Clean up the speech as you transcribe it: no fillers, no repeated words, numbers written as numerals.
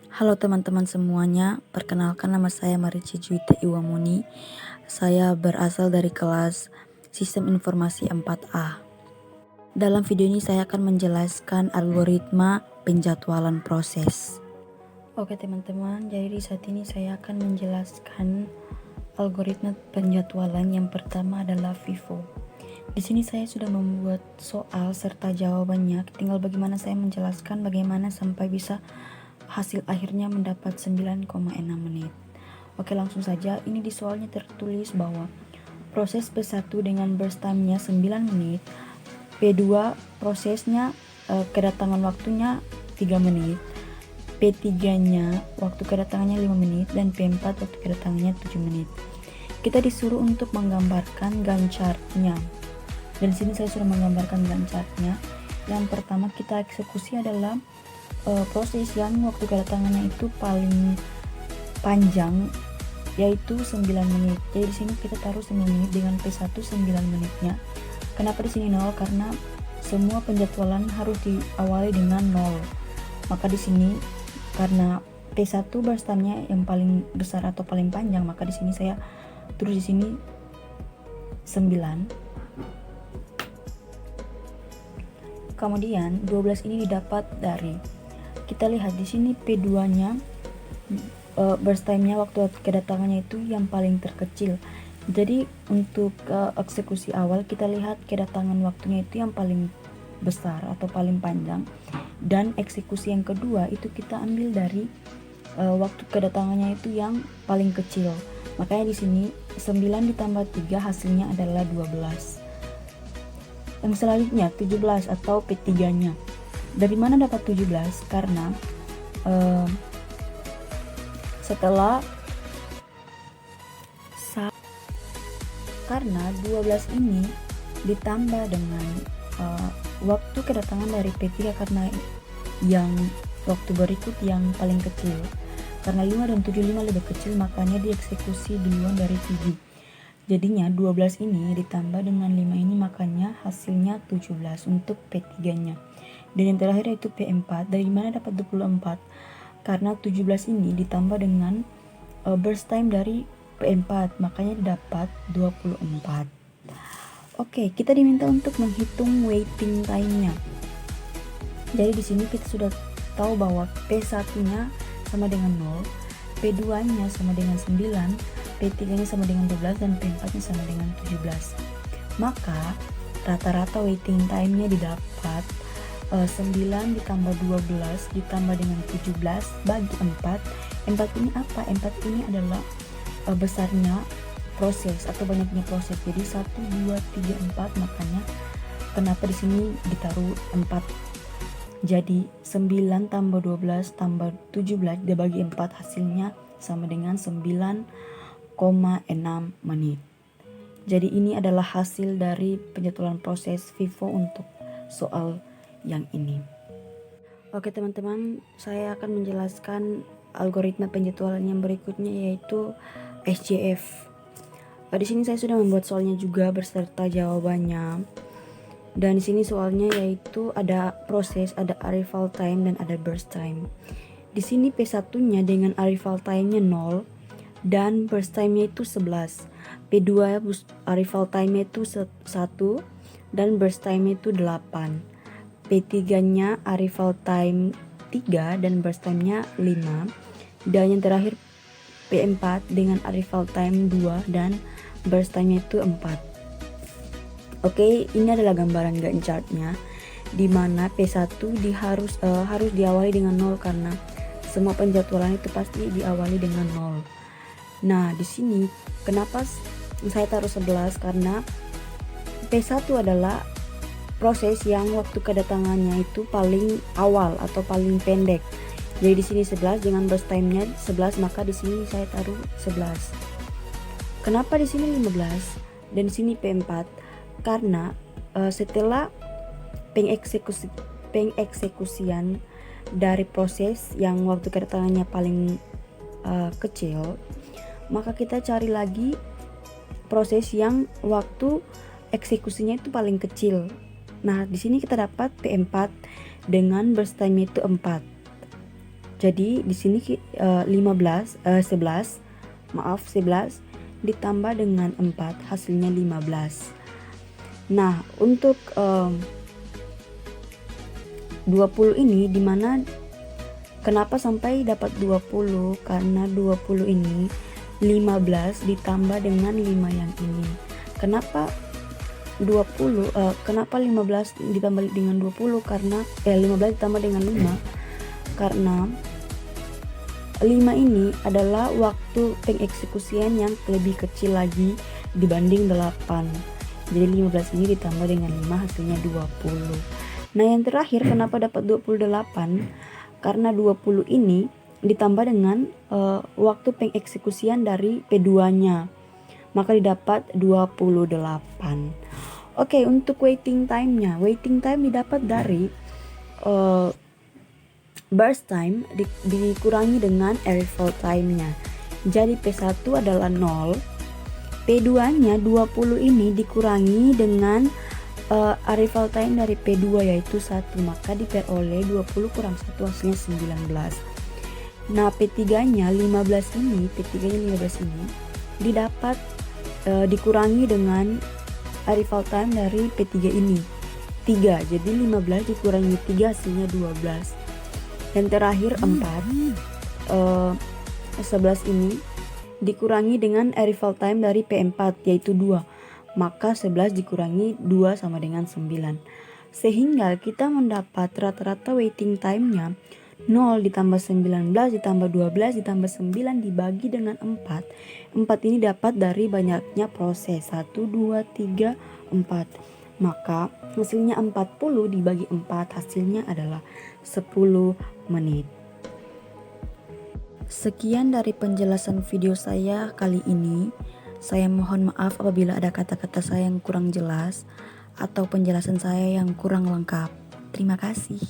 Halo teman-teman semuanya, perkenalkan nama saya Marici Juwita Iwamuni. Saya berasal dari kelas Sistem Informasi 4A. Dalam video ini saya akan menjelaskan algoritma penjadwalan proses. Oke teman-teman, jadi di saat ini saya akan menjelaskan algoritma penjadwalan. Yang pertama adalah FIFO. Di sini saya sudah membuat soal serta jawabannya, tinggal bagaimana saya menjelaskan bagaimana sampai bisa hasil akhirnya mendapat 9,6 menit. Oke, langsung saja. Ini di soalnya tertulis bahwa proses P1 dengan burst time-nya 9 menit, P2 prosesnya kedatangan waktunya 3 menit, P3-nya waktu kedatangannya 5 menit, dan P4 waktu kedatangannya 7 menit. Kita disuruh untuk menggambarkan Gantt chart-nya. Dan sini saya sudah menggambarkan Gantt chart-nya. Yang pertama kita eksekusi adalah proses yang waktu kedatangannya itu paling panjang, yaitu 9 menit. Jadi di sini kita taruh 9 menit dengan P1 9 menitnya. Kenapa di sini 0? Karena semua penjadwalan harus diawali dengan 0. Maka di sini karena P1 burst time-nya yang paling besar atau paling panjang, maka di sini saya tulis di sini 9. Kemudian 12 ini didapat dari, kita lihat di sini P2-nya burst time-nya waktu kedatangannya itu yang paling terkecil. Jadi untuk eksekusi awal kita lihat kedatangan waktunya itu yang paling besar atau paling panjang, dan eksekusi yang kedua itu kita ambil dari waktu kedatangannya itu yang paling kecil. Makanya di sini 9 ditambah 3 hasilnya adalah 12. Yang selanjutnya 17 atau P3-nya. Dari mana dapat 17? Karena setelah karena 12 ini ditambah dengan waktu kedatangan dari P3, karena yang waktu berikut yang paling kecil. Karena 5 dan 7, 5 lebih kecil, makanya dieksekusi duluan dari 7. Jadinya 12 ini ditambah dengan 5 ini, makanya hasilnya 17 untuk P3-nya. Dan yang terakhir yaitu P4. Dari mana dapat 24? Karena 17 ini ditambah dengan burst time dari P4, makanya dapat 24. Oke, kita diminta untuk menghitung waiting time-nya. Jadi di sini kita sudah tahu bahwa P1-nya sama dengan 0, P2-nya sama dengan 9, P3-nya sama dengan 12, dan P4-nya sama dengan 17. Maka rata-rata waiting time-nya didapat 9 ditambah 12 ditambah dengan 17 bagi 4. 4 ini apa? 4 ini adalah besarnya proses atau banyaknya proses. Jadi 1, 2, 3, 4, makanya kenapa di sini ditaruh 4. Jadi 9 tambah 12 tambah 17 dibagi 4 hasilnya sama dengan 9,6 menit. Jadi ini adalah hasil dari penjadwalan proses FIFO untuk soal yang ini. Oke teman-teman, saya akan menjelaskan algoritma penjadwalan yang berikutnya, yaitu SJF. Di sini saya sudah membuat soalnya juga beserta jawabannya. Dan di sini soalnya yaitu ada proses, ada arrival time, dan ada burst time. Di sini P1-nya dengan arrival time-nya 0 dan burst time-nya itu 11. P2 arrival time-nya itu 1 dan burst time-nya itu 8. P3-nya arrival time 3 dan burst time-nya 5. Dan yang terakhir P4 dengan arrival time 2 dan burst time-nya itu 4. Oke, ini adalah gambaran Gantt chart-nya, di mana P1 harus diawali dengan 0 karena semua penjadwalan itu pasti diawali dengan 0. Nah, di sini kenapa saya taruh 11? Karena P1 adalah proses yang waktu kedatangannya itu paling awal atau paling pendek. Jadi di sini 11 dengan burst time-nya 11, maka di sini saya taruh 11. Kenapa di sini 15 dan di sini P4? Karena setelah pengeksekusian dari proses yang waktu kedatangannya paling kecil, maka kita cari lagi proses yang waktu eksekusinya itu paling kecil. Nah, di sini kita dapat P4 dengan burst time itu 4. Jadi di sini 11 ditambah dengan 4 hasilnya 15. Nah, untuk 20 ini dimana kenapa sampai dapat 20? Karena 20 ini 15 ditambah dengan 5 yang ini. Kenapa 20 kenapa 15 ditambah dengan 20? Karena 15 ditambah dengan 5 karena 5 ini adalah waktu pengeksekusian yang lebih kecil lagi dibanding 8. Jadi 15 ini ditambah dengan 5 hasilnya 20. Nah, yang terakhir kenapa dapat 28? Karena 20 ini ditambah dengan waktu pengeksekusian dari P2-nya. Maka didapat 28. Oke, untuk waiting time-nya. Waiting time didapat dari burst time dikurangi dengan arrival time-nya. Jadi P1 adalah 0. P2-nya 20 ini dikurangi dengan arrival time dari P2 yaitu 1. Maka diperoleh 20 kurang 1 hasilnya 19. Nah, P3-nya 15 ini, P3-nya 15 ini didapat dikurangi dengan arrival time dari P3 ini 3. Jadi 15 dikurangi 3 hasilnya 12. Dan terakhir 4, 11 ini dikurangi dengan arrival time dari P4 yaitu 2. Maka 11 dikurangi 2 sama dengan 9. Sehingga kita mendapat rata-rata waiting time-nya 0 ditambah 19 ditambah 12 ditambah 9 dibagi dengan 4. 4 ini dapat dari banyaknya proses 1, 2, 3, 4. Maka hasilnya 40 dibagi 4 hasilnya adalah 10 menit. Sekian dari penjelasan video saya kali ini. Saya mohon maaf apabila ada kata-kata saya yang kurang jelas atau penjelasan saya yang kurang lengkap. Terima kasih.